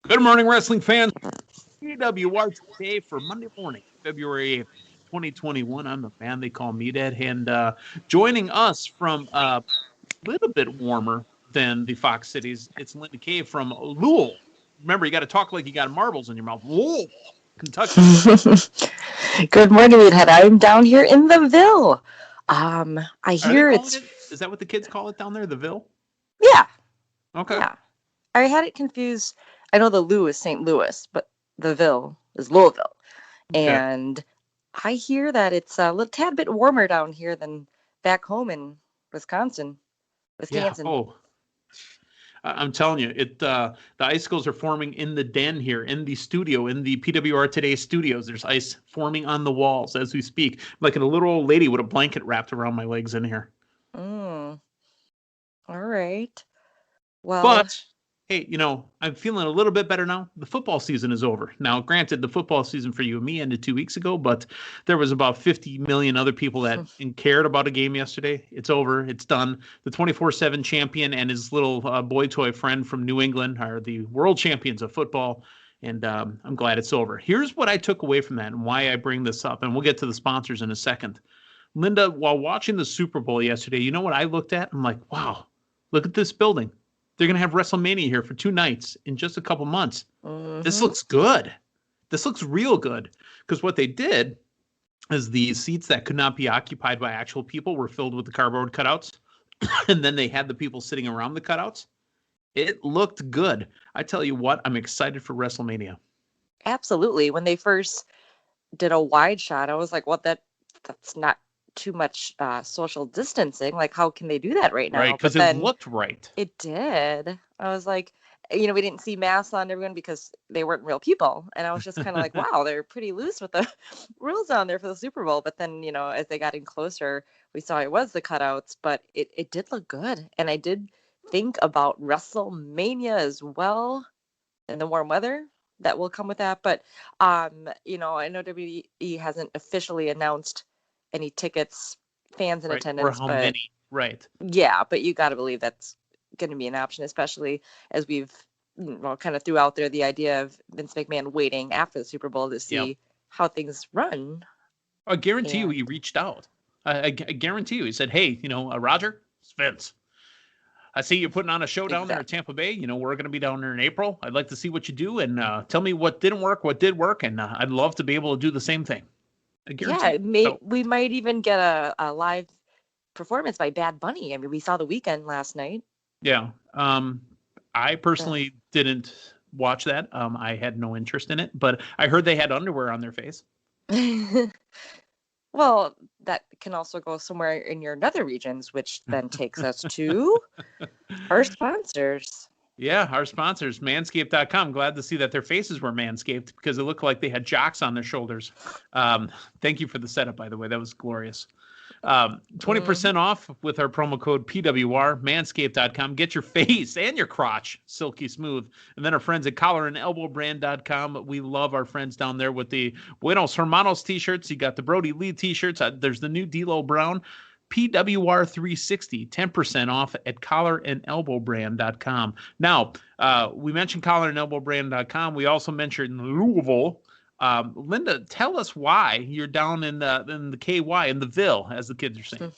Good morning, wrestling fans. PWR today for Monday morning, February 8th, 2021. I'm the man they call Meathead, and joining us from a little bit warmer than the Fox Cities, it's Linda Kay from Louisville. Remember, you got to talk like you got marbles in your mouth. Louisville, Kentucky. Good morning, Meathead. I'm down here in the Ville. I Are they hear calling it's it? Is that what the kids call it down there, the Ville? yeah, Okay. yeah. I had it confused. I know the Lou is St. Louis, but the Ville is Louisville, Okay. and I hear that it's a little tad bit warmer down here than back home in Wisconsin. Yeah. Wisconsin. Oh, I'm telling you, the icicles are forming in the den here, in the studio, in the PWR Today studios. There's ice forming on the walls as we speak, like a little old lady with a blanket wrapped around my legs in here. Mm, all right. Well, But hey, I'm feeling a little bit better now. The football season is over. Now, granted, the football season for you and me ended 2 weeks ago, but there was about 50 million other people that cared about a game yesterday. It's over. It's done. The 24/7 champion and his little boy toy friend from New England are the world champions of football. And I'm glad it's over. Here's what I took away from that and why I bring this up. And we'll get to the sponsors in a second. Linda, while watching the Super Bowl yesterday, you know what I looked at? I'm like, wow, look at this building. They're going to have WrestleMania here for 2 nights in just a couple months. This looks good. This looks real good. Because what they did is the seats that could not be occupied by actual people were filled with the cardboard cutouts. And then they had the people sitting around the cutouts. It looked good. I tell you what, I'm excited for WrestleMania. absolutely. When they first did a wide shot, I was like, "What? That's not too much social distancing. Like, how can they do that right Right, now?" because But it then looked right. it did. I was like, we didn't see masks on everyone because they weren't real people, and I was just kind of like, "Wow, they're pretty loose with the rules down there for the Super Bowl." But then, as they got in closer, we saw it was the cutouts, but it did look good, and I did think about WrestleMania as well and the warm weather that will come with that. But I know WWE hasn't officially announced any tickets, fans in Right. Or attendance, how but many. Right. yeah, but you got to believe that's going to be an option, especially as we've kind of threw out there the idea of Vince McMahon waiting after the Super Bowl to Yep. see how things run. I guarantee you he And reached out. I guarantee you. He said, hey, Roger, it's Vince. I see you're putting on a show down there at exactly. Tampa Bay. We're going to be down there in April. I'd like to see what you do and tell me what didn't work, what did work, and I'd love to be able to do the same thing. I guarantee Yeah, you. So, we might even get a live performance by Bad Bunny. I mean, we saw The Weeknd last night. yeah. I The personally didn't watch that. I had no interest in it, but I heard they had underwear on their face. Well, that can also go somewhere in your nether regions, which then takes us to our sponsors. Yeah, our sponsors, manscaped.com. Glad to see that their faces were manscaped because it looked like they had jocks on their shoulders. Thank you for the setup, by the way. That was glorious. 20% Hmm. off with our promo code PWR, manscaped.com. Get your face and your crotch silky smooth. And then our friends at collarandelbowbrand.com. We love our friends down there with the Buenos Hermanos t-shirts. You got the Brody Lee t-shirts. There's the new D'Lo Brown. PWR 360, 10% off at collarandelbowbrand.com. Now, we mentioned collarandelbowbrand.com. We also mentioned Louisville. Linda, tell us why you're down in the KY in the Ville, as the kids are saying.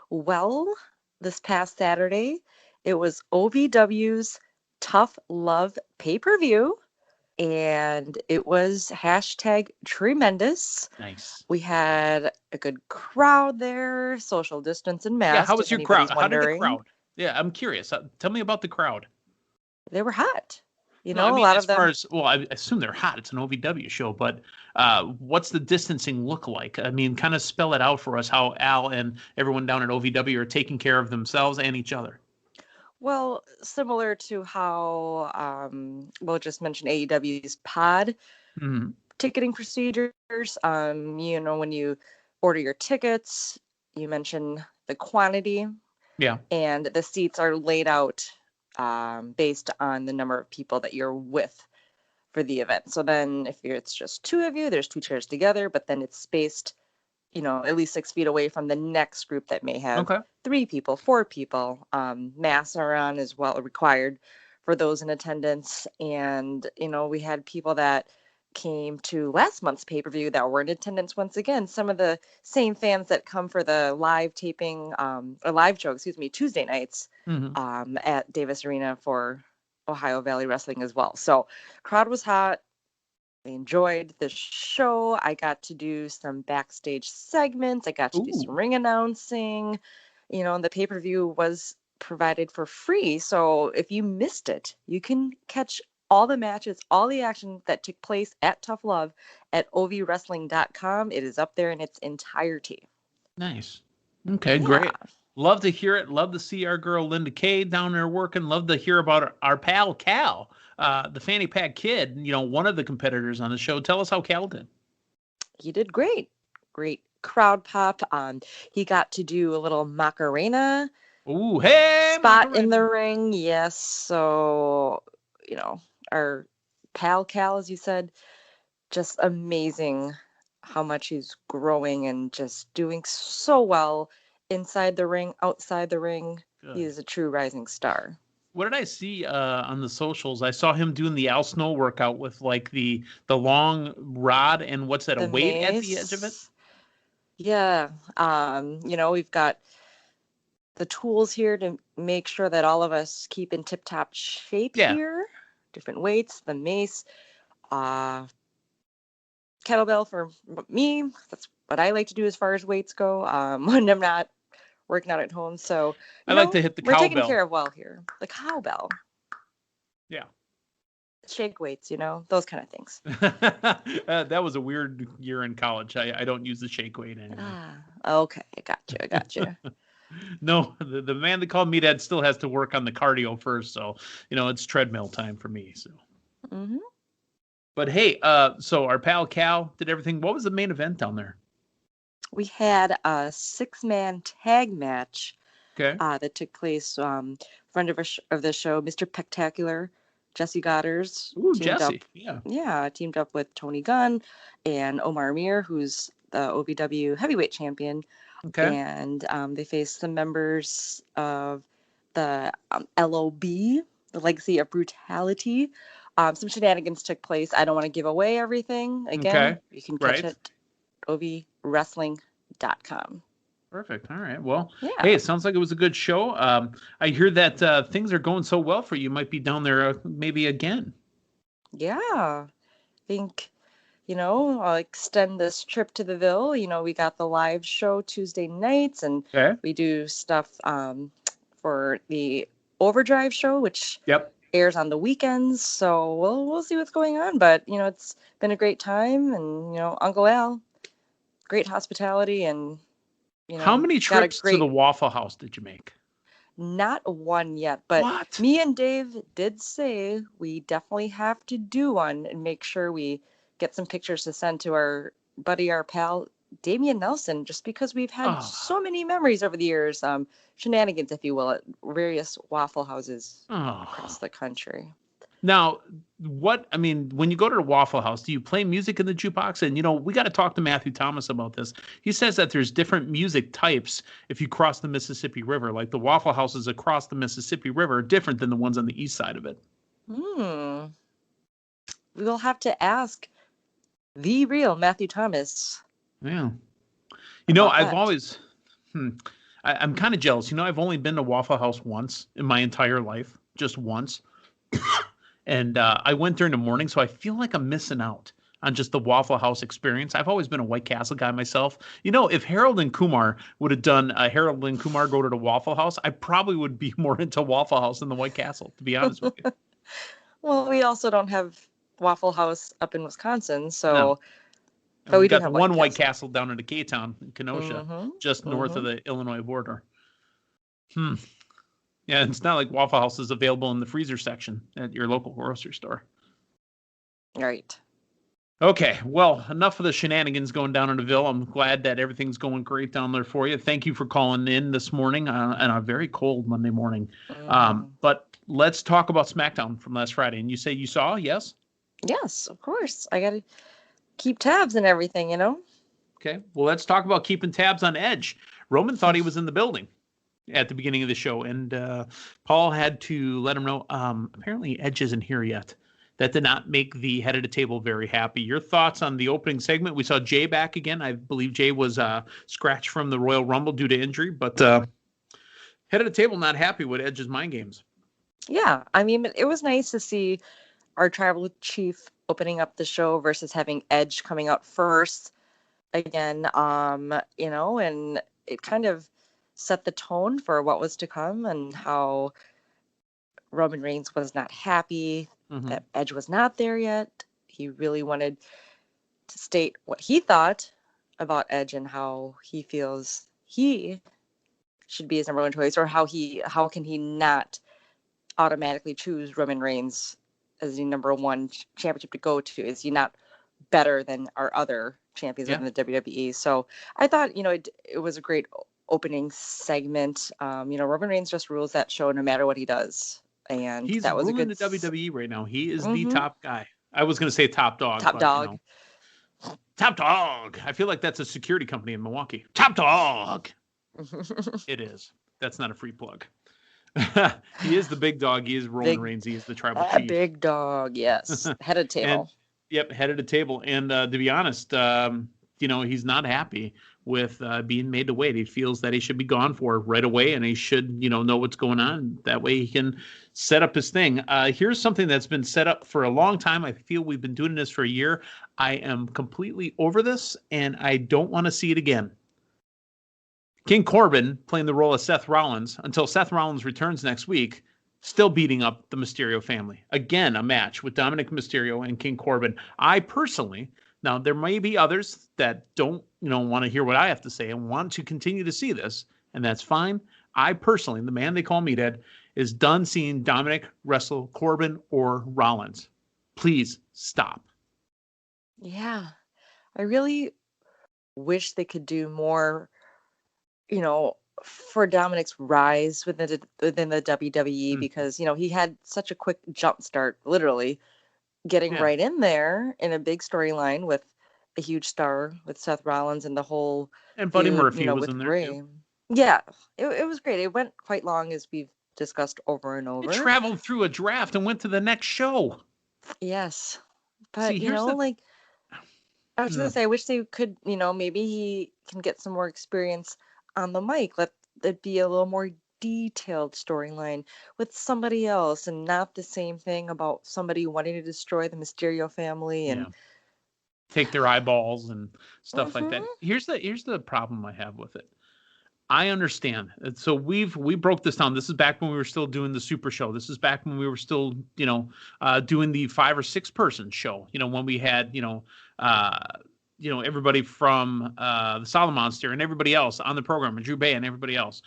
Well, this past Saturday, it was OVW's Tough Love pay-per-view, and it was hashtag tremendous. Nice. We had a good crowd there, social distance and Yeah, how masked, was if your crowd? anybody's How did the wondering. crowd? Yeah, I'm curious. Tell me about the crowd. They were hot. No, I A mean lot as of far them. as well, I assume they're hot. It's an OVW show, but what's the distancing look like? I mean, kind of spell it out for us how Al and everyone down at OVW are taking care of themselves and each other. Well, similar to how we'll just mention AEW's pod Hmm. ticketing procedures. When you order your tickets, you mention the quantity, Yeah. and the seats are laid out based on the number of people that you're with for the event. So then, if it's just two of you, there's two chairs together, but then it's spaced, at least 6 feet away from the next group that may have Okay. three people, four people. Masks are on as well, required for those in attendance. And, we had people that came to last month's pay-per-view that were in attendance once again. Some of the same fans that come for the live taping, or live show, Tuesday nights at Davis Arena for Ohio Valley Wrestling as well. So crowd was hot. I enjoyed the show. I got to do some backstage segments. I got to do some ring announcing. And the pay-per-view was provided for free. So if you missed it, you can catch all the matches, all the action that took place at Tough Love at ovwrestling.com. It is up there in its entirety. Nice. Okay, great. Love to hear it. Love to see our girl Linda Kay down there working. Love to hear about our pal Cal, the fanny pack kid, one of the competitors on the show. Tell us how Cal did. He did great. Great crowd pop. He got to do a little Macarena spot Macarena in the ring. Yes. So, our pal Cal, as you said, just amazing how much he's growing and just doing so well inside the ring, outside the ring. Good. He is a true rising star. What did I see on the socials? I saw him doing the Al Snow workout with like the long rod and what's that, a weight at the edge of it? Yeah. We've got the tools here to make sure that all of us keep in tip-top shape here. Different weights, the mace, kettlebell for me. That's what I like to do as far as weights go when I'm not working out at home. So I like to hit the cowbell. We're taken care of well here. The cowbell. Yeah. Shake weights, those kind of things. That was a weird year in college. I don't use the shake weight anymore. Okay. I got you. No, the man that called Meathead still has to work on the cardio first. So, it's treadmill time for me. So. Mm-hmm. But hey, so our pal Cal did everything. What was the main event down there? We had a 6-man tag match that took place. Friend of the show, Mr. Pectacular, Jesse Godders. Ooh, Jesse. Teamed up with Tony Gunn and Omar Mir, who's the OVW heavyweight champion. Okay. And they faced some members of the LOB, the Legacy of Brutality. Some shenanigans took place. I don't want to give away everything. Again, you can catch it ovwrestling.com. Perfect. All right. Well, hey, it sounds like it was a good show. I hear that things are going so well for you. You might be down there maybe again. Yeah. I think, I'll extend this trip to the Ville. We got the live show Tuesday nights, and we do stuff for the Overdrive show, which airs on the weekends. So we'll see what's going on. But, it's been a great time. And, Uncle Al, great hospitality. And, how many trips to the Waffle House did you make? Not one yet. But me and Dave did say we definitely have to do one and make sure we get some pictures to send to our pal, Damian Nelson, just because we've had so many memories over the years, shenanigans, if you will, at various Waffle Houses across the country. Now, when you go to the Waffle House, do you play music in the jukebox? And, we got to talk to Matthew Thomas about this. He says that there's different music types if you cross the Mississippi River. Like the Waffle Houses across the Mississippi River are different than the ones on the east side of it. We'll have to ask the real Matthew Thomas. Yeah. I've always, I'm kind of jealous. I've only been to Waffle House once in my entire life, just once. And I went during the morning, so I feel like I'm missing out on just the Waffle House experience. I've always been a White Castle guy myself. If Harold and Kumar would have done Harold and Kumar go to the Waffle House, I probably would be more into Waffle House than the White Castle, to be honest with you. Well, we also don't have Waffle House up in Wisconsin, so... No. But we got the one White Castle down in the K-Town in Kenosha, just north of the Illinois border. Yeah, it's not like Waffle House is available in the freezer section at your local grocery store. Right. Okay, well, enough of the shenanigans going down in the Ville. I'm glad that everything's going great down there for you. Thank you for calling in this morning on a very cold Monday morning. But let's talk about Smackdown from last Friday. And you say you saw, yes? Yes, of course. I got to keep tabs and everything, Okay, well, let's talk about keeping tabs on Edge. Roman thought he was in the building. at the beginning of the show, and Paul had to let him know. Apparently, Edge isn't here yet. That did not make the head of the table very happy. Your thoughts on the opening segment? We saw Jay back again. I believe Jay was scratched from the Royal Rumble due to injury, but head of the table not happy with Edge's mind games. Yeah, I mean, it was nice to see our tribal chief opening up the show versus having Edge coming out first again. And it kind of set the tone for what was to come and how Roman Reigns was not happy that Edge was not there yet. He really wanted to state what he thought about Edge and how he feels he should be his number one choice, or how can he not automatically choose Roman Reigns as the number one championship to go to? Is he not better than our other champions in the WWE? So I thought, it was a great opening segment. Roman Reigns just rules that show no matter what he does. And he's that was ruling the WWE right now. He is the top guy. I was going to say top dog. Top dog. Top dog. I feel like that's a security company in Milwaukee. Top dog. It is. That's not a free plug. He is the big dog. He is Roman Reigns. He is the tribal chief. Big dog, yes. Head of the table. Head of the table. And to be honest, he's not happy with being made to wait. He feels that he should be gone for right away, and he should, know what's going on. That way he can set up his thing. Here's something that's been set up for a long time. I feel we've been doing this for a year. I am completely over this, and I don't want to see it again. King Corbin playing the role of Seth Rollins until Seth Rollins returns next week, still beating up the Mysterio family. Again, a match with Dominic Mysterio and King Corbin. I personally, now there may be others that don't, want to hear what I have to say and want to continue to see this, and that's fine. I personally, the man they call Meathead, is done seeing Dominic wrestle Corbin or Rollins. Please stop. Yeah, I really wish they could do more, for Dominic's rise within the WWE, because, he had such a quick jump start, literally getting right in there in a big storyline with a huge star with Seth Rollins and the whole and Buddy Murphy was in there too. Yeah, it was great. It went quite long, as we've discussed over and over. It traveled through a draft and went to the next show. Yes, but I was gonna say, I wish they could, maybe he can get some more experience on the mic. Let it be a little more detailed storyline with somebody else, and not the same thing about somebody wanting to destroy the Mysterio family and take their eyeballs and stuff like that. Here's the problem I have with it. I understand. So we broke this down. This is back when we were still doing the Super Show. This is back when we were still, doing the 5 or 6 person show. When we had, everybody from the Solid Monster and everybody else on the program, and Drew Bay and everybody else.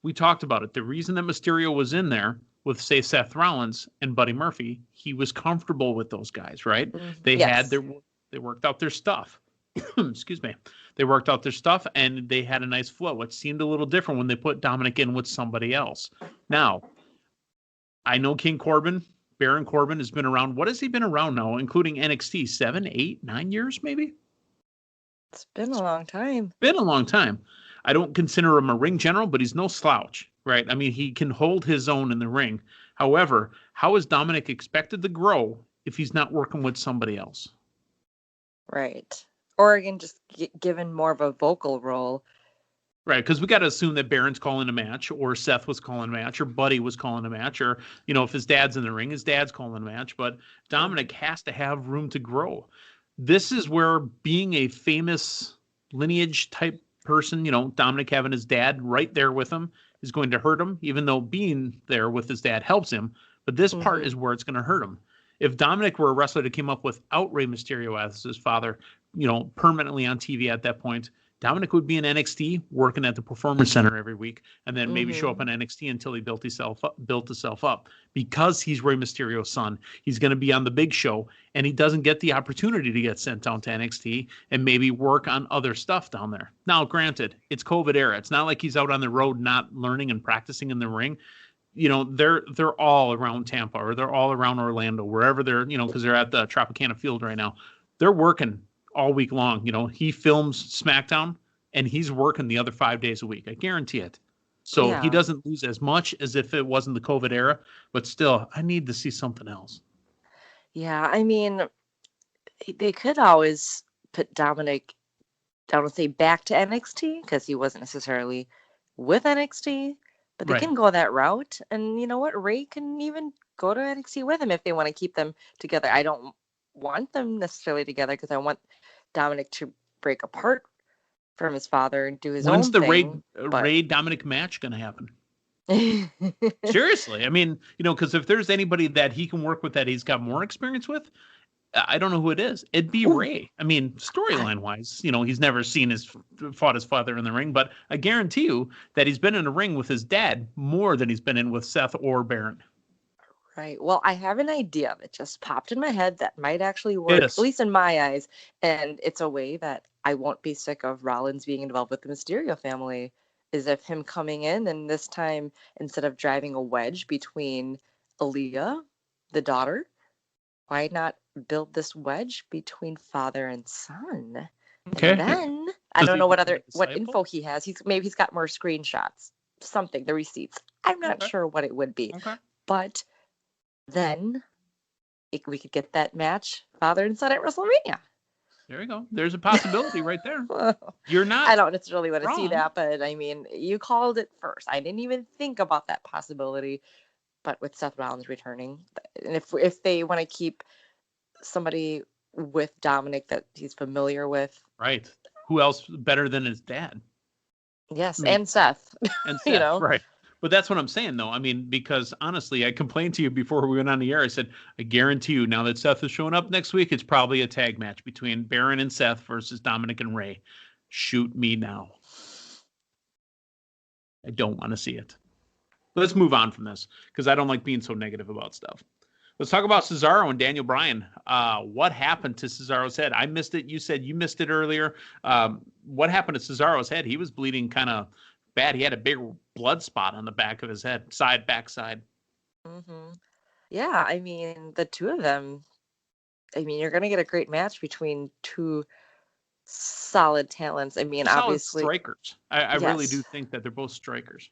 We talked about it. The reason that Mysterio was in there with, say, Seth Rollins and Buddy Murphy, he was comfortable with those guys, right? They worked out their stuff. Excuse me. They worked out their stuff, and they had a nice flow. It seemed a little different when they put Dominic in with somebody else. Now, I know King Corbin, Baron Corbin, has been around. What has he been around now, including NXT? 7, 8, 9 years, maybe? It's been a long time. Been a long time. I don't consider him a ring general, but he's no slouch, right? I mean, he can hold his own in the ring. However, how is Dominic expected to grow if he's not working with somebody else? Right. Or again, just given more of a vocal role. Right, because we got to assume that Baron's calling a match, or Seth was calling a match, or Buddy was calling a match, or, if his dad's in the ring, his dad's calling a match. But Dominic has to have room to grow. This is where being a famous lineage type person, Dominic having his dad right there with him is going to hurt him, even though being there with his dad helps him. But this part is where it's going to hurt him. If Dominic were a wrestler that came up without Rey Mysterio as his father, permanently on TV at that point, Dominic would be in NXT working at the Performance Center every week, and then maybe show up on NXT until he built himself up. Because he's Rey Mysterio's son, he's going to be on the big show, and he doesn't get the opportunity to get sent down to NXT and maybe work on other stuff down there. Now, granted, it's COVID era. It's not like he's out on the road not learning and practicing in the ring. They're all around Tampa, or they're all around Orlando, wherever they're, because they're at the Tropicana Field right now. They're working all week long. He films Smackdown, and he's working the other 5 days a week. I guarantee it. So he Yeah. doesn't lose as much as if it wasn't the COVID era, but still, I need to see something else. Yeah. I mean, they could always put Dominic, I don't say back to NXT because he wasn't necessarily with NXT, but they Right. can go that route. And you know what? Ray can even go to NXT with him if they want to keep them together. I don't want them necessarily together because I want Dominic to break apart from his father and do his When's own the Ray thing. But Ray Dominic match going to happen? Seriously, I mean, because if there's anybody that he can work with that he's got more experience with, I don't know who it is. It'd be Ooh, Ray. I mean, storyline wise, he's never fought his father in the ring, but I guarantee you that he's been in a ring with his dad more than he's been in with Seth or Baron. right. Well, I have an idea that just popped in my head that might actually work, at Yes. least in my eyes. And it's a way that I won't be sick of Rollins being involved with the Mysterio family. Is if him coming in and this time, instead of driving a wedge between Aaliyah, the daughter, why not build this wedge between father and son? Okay. And then I Does don't he know what become a what disciple? info he has. Maybe he's got more screenshots, something, the receipts. I'm not Okay. sure what it would be, Okay. but then we could get that match, father and son, at WrestleMania. There you go. There's a possibility right there. Well, You're not I don't necessarily want to see wrong. that, but I mean, you called it first. I didn't even think about that possibility. But with Seth Rollins returning, and if they want to keep somebody with Dominic that he's familiar with, Right. Who else better than his dad? yes, I mean, and Seth, and you Seth, know, right. But that's what I'm saying, though. I mean, because honestly, I complained to you before we went on the air. I said, I guarantee you, now that Seth is showing up next week, it's probably a tag match between Baron and Seth versus Dominic and Ray. Shoot me now. I don't want to see it. Let's move on from this because I don't like being so negative about stuff. Let's talk about Cesaro and Daniel Bryan. What happened to Cesaro's head? I missed it. You said you missed it earlier. What happened to Cesaro's head? He was bleeding kind of bad. He had a big blood spot on the back of his head, backside. hmm yeah, I mean, the two of them, I mean, you're going to get a great match between two solid talents. I mean, Solid obviously, strikers. I really do yes. think that they're both strikers.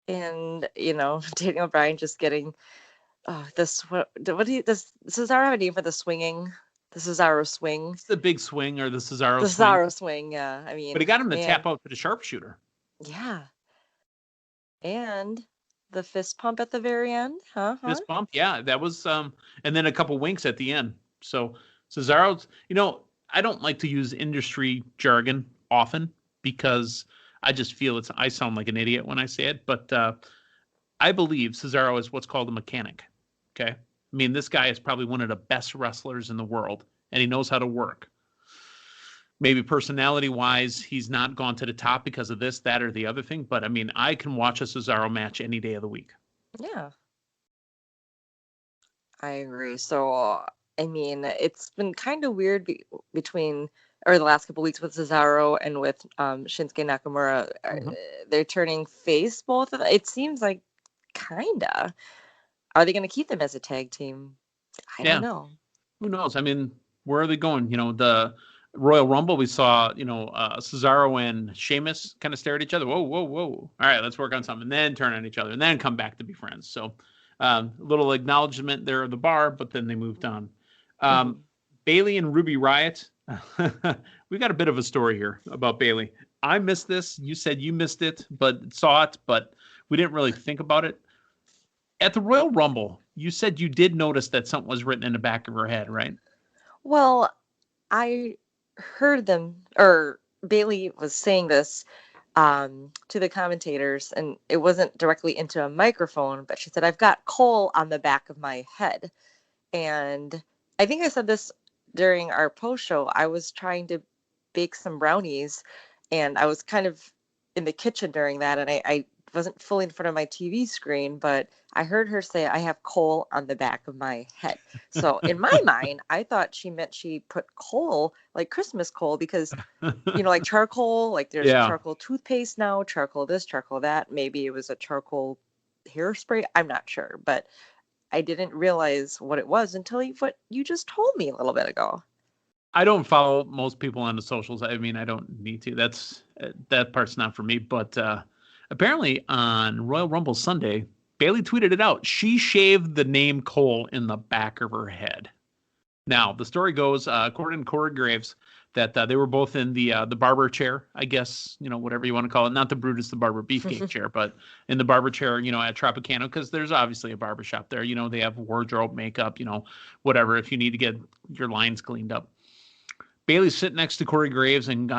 And, Daniel Bryan just getting what do you, does Cesaro have a name for the swinging? The Cesaro swing? It's the big swing or the Cesaro The swing. Cesaro swing, yeah. I But mean, he got him to man, tap out to the sharpshooter. yeah. And the fist pump at the very end, Fist bump, yeah, that was and then a couple winks at the end. So Cesaro's, I don't like to use industry jargon often because I just feel I sound like an idiot when I say it, but I believe Cesaro is what's called a mechanic. Okay, I mean this guy is probably one of the best wrestlers in the world, and he knows how to work. Maybe personality wise, he's not gone to the top because of this, that, or the other thing. But I mean, I can watch a Cesaro match any day of the week. yeah. I agree. So, I mean, it's been kind of weird between or the last couple weeks with Cesaro and with Shinsuke Nakamura. Mm-hmm. They're turning face, both of them. It seems like kinda. Are they going to keep them as a tag team? I don't know. Who knows? I mean, where are they going? The Royal Rumble, we saw, Cesaro and Sheamus kind of stare at each other. Whoa, whoa, whoa. All right, let's work on something. And then turn on each other and then come back to be friends. So a little acknowledgement there of the bar, but then they moved on. Bayley and Ruby Riott. We got a bit of a story here about Bayley. I missed this. You said you missed it, but saw it, but we didn't really think about it. At the Royal Rumble, you said you did notice that something was written in the back of her head, right? Well, I heard them, or Bayley was saying this to the commentators, and it wasn't directly into a microphone, but she said, I've got coal on the back of my head. And I think I said this during our post show. I was trying to bake some brownies, and I was kind of in the kitchen during that, and I wasn't fully in front of my TV screen, but I heard her say, I have coal on the back of my head. So in my mind, I thought she meant she put coal, like Christmas coal, because, like charcoal, like there's charcoal toothpaste now, charcoal this, charcoal that. Maybe it was a charcoal hairspray. I'm not sure, but I didn't realize what it was until what you just told me a little bit ago. I don't follow most people on the socials. I mean, I don't need to. That part's not for me, but Apparently on Royal Rumble Sunday, Bayley tweeted it out. She shaved the name Cole in the back of her head. Now, the story goes, according to Corey Graves, that they were both in the barber chair, I guess, whatever you want to call it. Not the Brutus the Barber beefcake chair, but in the barber chair, at Tropicana, because there's obviously a barber shop there. They have wardrobe, makeup, whatever, if you need to get your lines cleaned up. Bayley's sitting next to Corey Graves, and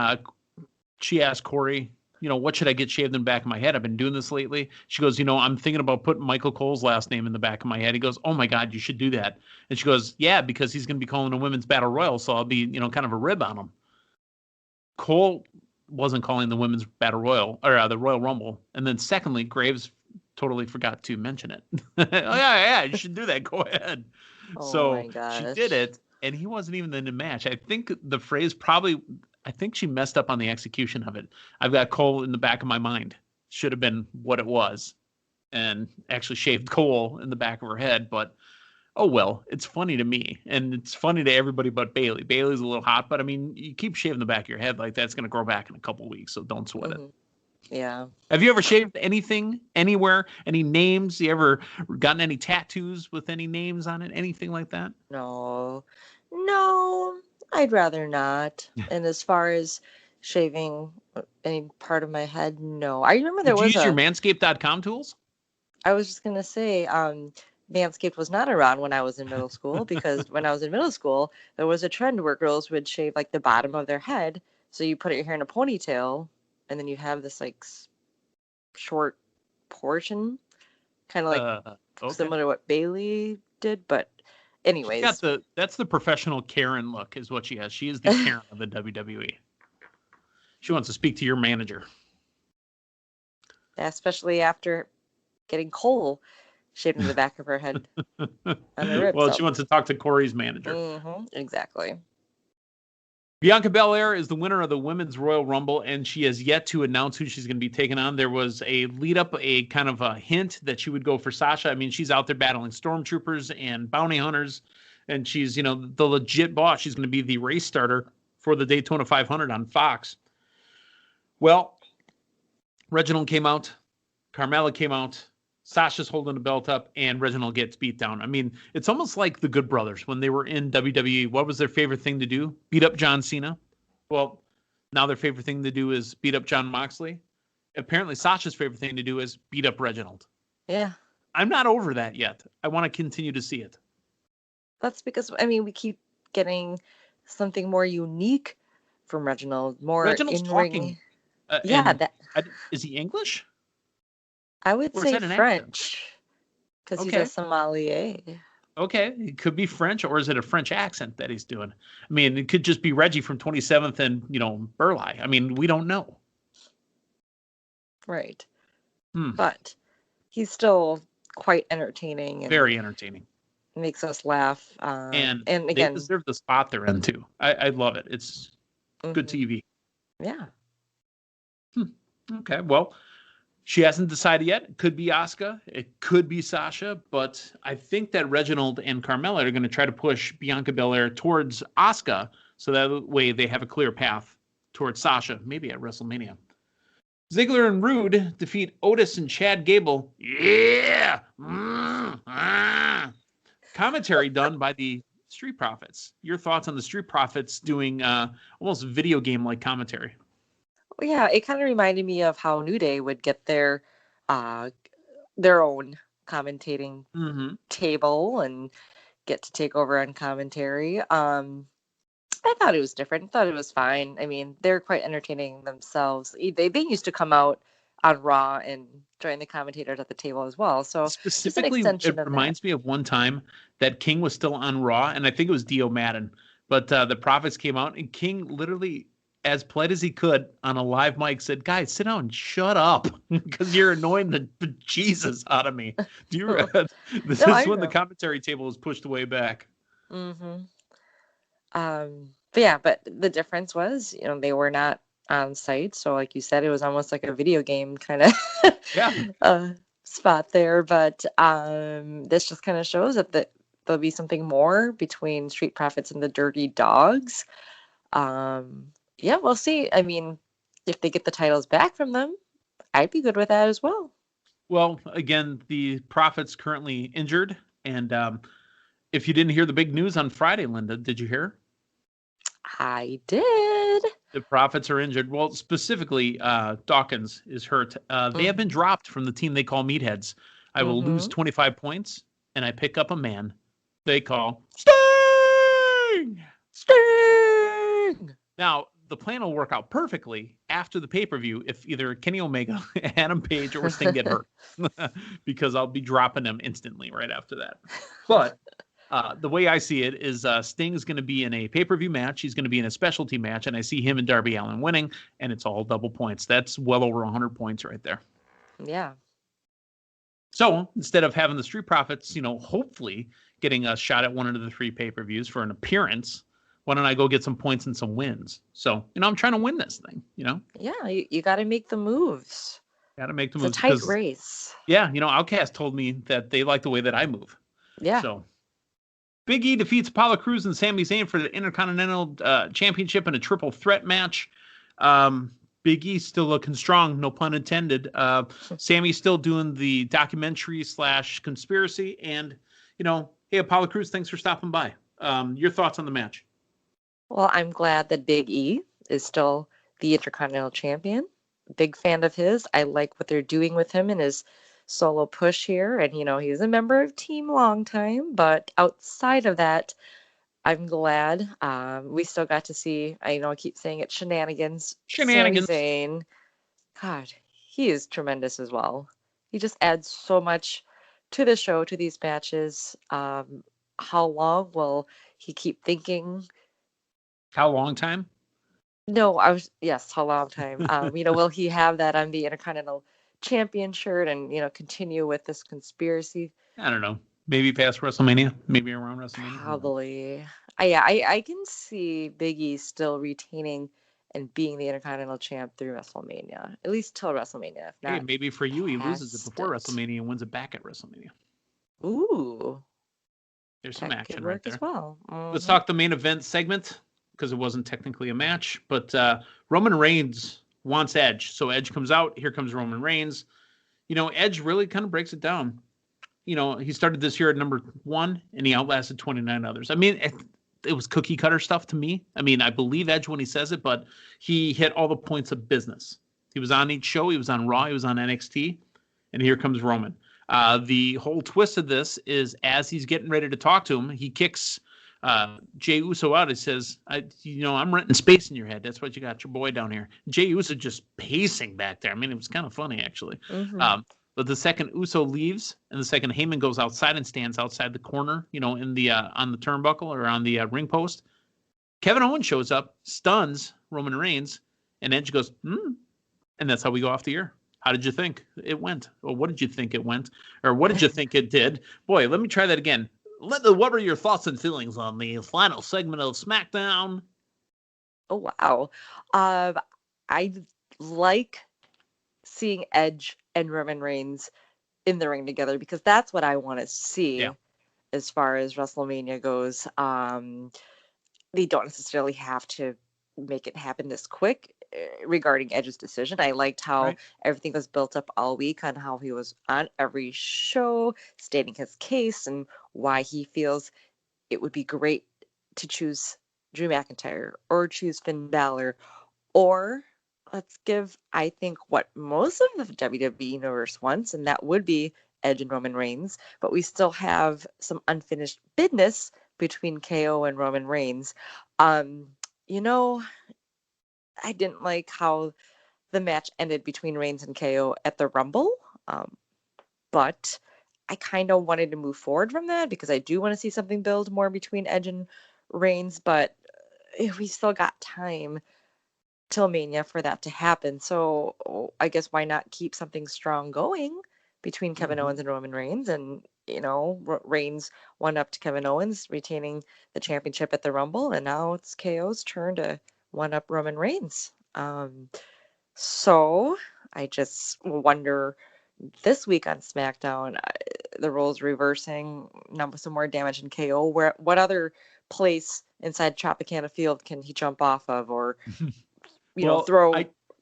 she asked Corey, what should I get shaved in the back of my head? I've been doing this lately. She goes, I'm thinking about putting Michael Cole's last name in the back of my head. He goes, oh my God, you should do that. And she goes, yeah, because he's going to be calling a women's battle royal. So I'll be, kind of a rib on him. Cole wasn't calling the women's battle royal or the Royal Rumble. And then secondly, Graves totally forgot to mention it. Oh yeah, you should do that. Go ahead. Oh so my gosh. She did it. And he wasn't even in the match. I think the phrase I think she messed up on the execution of it. I've got Cole in the back of my mind. Should have been what it was. And actually shaved Cole in the back of her head. But, oh well, it's funny to me. And it's funny to everybody but Bayley. Bayley's a little hot. But, I mean, you keep shaving the back of your head like that's going to grow back in a couple of weeks. So don't sweat it. Yeah. Have you ever shaved anything, anywhere? Any names? You ever gotten any tattoos with any names on it? Anything like that? No, I'd rather not. And as far as shaving any part of my head, no. I remember there Did you was use your manscaped.com tools? I was just going to say, Manscaped was not around when I was in middle school because when I was in middle school, there was a trend where girls would shave like the bottom of their head. So you put your hair in a ponytail and then you have this like short portion, kind of like similar to what Bayley did. But anyways, that's the professional Karen look is what she has. She is the Karen of the WWE. She wants to speak to your manager. Especially after getting Cole shaved in the back of her head. On the ribs, well, she wants to talk to Corey's manager. Mm-hmm, exactly. Bianca Belair is the winner of the Women's Royal Rumble, and she has yet to announce who she's going to be taking on. There was a lead-up, a kind of a hint that she would go for Sasha. I mean, she's out there battling stormtroopers and bounty hunters, and she's, the legit boss. She's going to be the race starter for the Daytona 500 on Fox. Well, Reginald came out. Carmella came out. Sasha's holding the belt up, and Reginald gets beat down. I mean, it's almost like the Good Brothers when they were in WWE. What was their favorite thing to do? Beat up John Cena. Well, now their favorite thing to do is beat up Jon Moxley. Apparently, Sasha's favorite thing to do is beat up Reginald. Yeah. I'm not over that yet. I want to continue to see it. That's because, we keep getting something more unique from Reginald. More Reginald's talking. Is he English? I would say French, because he's a sommelier. Okay, it could be French, or is it a French accent that he's doing? I mean, it could just be Reggie from 27th and, Burleigh. I mean, we don't know. Right. But he's still quite entertaining. And very entertaining. Makes us laugh. And again, they deserve the spot they're in, too. I love it. It's good TV. Yeah. Okay, well, she hasn't decided yet. It could be Asuka. It could be Sasha. But I think that Reginald and Carmella are going to try to push Bianca Belair towards Asuka, so that way they have a clear path towards Sasha, maybe at WrestleMania. Ziggler and Rude defeat Otis and Chad Gable. Yeah! Commentary done by the Street Profits. Your thoughts on the Street Profits doing almost video game-like commentary? Well, yeah, it kind of reminded me of how New Day would get their own commentating table and get to take over on commentary. I thought it was different. I thought it was fine. I mean, they're quite entertaining themselves. They used to come out on Raw and join the commentators at the table as well. So specifically, it reminds me of one time that King was still on Raw, and I think it was Dio Madden. But the Profits came out, and King literally, as polite as he could on a live mic, said, "Guys, sit down and shut up because you're annoying the bejesus out of me." Do you? This is when the commentary table was pushed way back. But the difference was, they were not on site, so like you said, it was almost like a video game kind of spot there. But this just kind of shows that there'll be something more between Street Profits and the Dirty Dogs. We'll see. I mean, if they get the titles back from them, I'd be good with that as well. Well, again, the Prophet's currently injured. And if you didn't hear the big news on Friday, Linda, did you hear? I did. The Prophets are injured. Well, specifically, Dawkins is hurt. They have been dropped from the team they call Meatheads. I will lose 25 points, and I pick up a man they call Sting! Sting! Now, the plan will work out perfectly after the pay-per-view if either Kenny Omega, Adam Page, or Sting get hurt. Because I'll be dropping them instantly right after that. But the way I see it is Sting's going to be in a pay-per-view match. He's going to be in a specialty match, and I see him and Darby Allin winning, and it's all double points. That's well over 100 points right there. Yeah. So instead of having the Street Profits, hopefully getting a shot at one of the 3 pay-per-views for an appearance, why don't I go get some points and some wins? So, I'm trying to win this thing, Yeah, you got to make the moves. Got to make the moves. It's a tight race. Yeah, Outcast told me that they like the way that I move. Yeah. So Big E defeats Apollo Crews and Sami Zayn for the Intercontinental Championship in a triple threat match. Big E still looking strong, no pun intended. Sammy's still doing the documentary / conspiracy. And, hey, Apollo Crews, thanks for stopping by. Your thoughts on the match? Well, I'm glad that Big E is still the Intercontinental Champion. Big fan of his. I like what they're doing with him and his solo push here. And, he's a member of Team Long Time. But outside of that, I'm glad. We still got to see, I keep saying it, shenanigans. Sami Zayn. God, he is tremendous as well. He just adds so much to the show, to these matches. How long will he keep thinking? How long time? No, how long time? Will he have that on the Intercontinental Champion shirt and, continue with this conspiracy? I don't know. Maybe past WrestleMania, maybe around WrestleMania. Probably. I can see Big E still retaining and being the Intercontinental Champ through WrestleMania, at least till WrestleMania. If not, hey, maybe for you, he loses it before WrestleMania and wins it back at WrestleMania. Ooh. There's some action right there. As well. Let's talk the main event segment, because it wasn't technically a match, but Roman Reigns wants Edge. So Edge comes out. Here comes Roman Reigns. Edge really kind of breaks it down. He started this year at number 1, and he outlasted 29 others. I mean, it was cookie cutter stuff to me. I mean, I believe Edge when he says it, but he hit all the points of business. He was on each show. He was on Raw. He was on NXT. And here comes Roman. The whole twist of this is as he's getting ready to talk to him, he kicks Jey Uso out. He says, I'm renting space in your head. That's what you got your boy down here. Jey Uso just pacing back there. I mean, it was kind of funny, actually. But the second Uso leaves and the second Heyman goes outside and stands outside the corner, in the on the turnbuckle or on the ring post, Kevin Owens shows up, stuns Roman Reigns, and Edge goes, and that's how we go off the air. How did you think it went? Or what did you think it went? Or what did you think it did? Boy, let me try that again. What were your thoughts and feelings on the final segment of SmackDown? Oh, wow. I like seeing Edge and Roman Reigns in the ring together because that's what I want to see as far as WrestleMania goes. They don't necessarily have to make it happen this quick regarding Edge's decision. I liked how everything was built up all week on how he was on every show, stating his case and why he feels it would be great to choose Drew McIntyre or choose Finn Balor, or let's give, I think, what most of the WWE universe wants, and that would be Edge and Roman Reigns, but we still have some unfinished business between KO and Roman Reigns. I didn't like how the match ended between Reigns and KO at the Rumble, but I kind of wanted to move forward from that because I do want to see something build more between Edge and Reigns, but we still got time till Mania for that to happen. So I guess why not keep something strong going between Kevin Owens and Roman Reigns? And, Reigns won up to Kevin Owens, retaining the championship at the Rumble, and now it's KO's turn to one up Roman Reigns. So I just wonder this week on SmackDown, the roles reversing, some more damage in KO. What other place inside Tropicana Field can he jump off of, or throw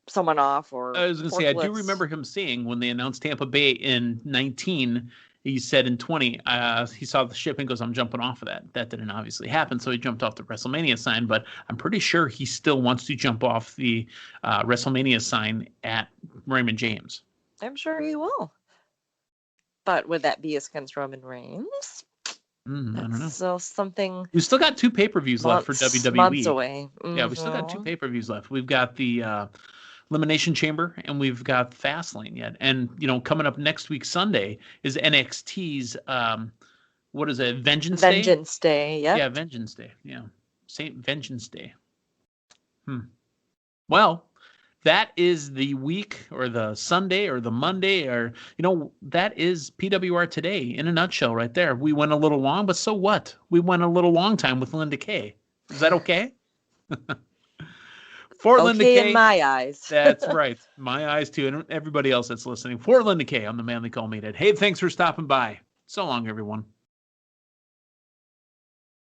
someone off or I was going to say, I do forklifts. remember him saying when they announced Tampa Bay in 19, he said in 20, he saw the ship and goes, I'm jumping off of that. That didn't obviously happen, so he jumped off the WrestleMania sign, but I'm pretty sure he still wants to jump off the WrestleMania sign at Raymond James. I'm sure he will. But would that be against Roman Reigns? I don't know. So something. We've still got 2 pay-per-views left for WWE. Months away. Yeah, we still got 2 pay-per-views left. We've got the Elimination Chamber, and we've got Fastlane yet. And, coming up next week, Sunday, is NXT's, what is it, Vengeance Day? Vengeance Day, yep. Yeah, Vengeance Day. Yeah, St. Vengeance Day. Well, that is the week or the Sunday or the Monday or, that is PWR today in a nutshell right there. We went a little long, but so what? We went a little long time with Linda Kay. Is that okay? For Linda Kay, in my eyes. That's right. My eyes too. And everybody else that's listening. For Linda Kay, I'm the man they call Meathead. Hey, thanks for stopping by. So long, everyone.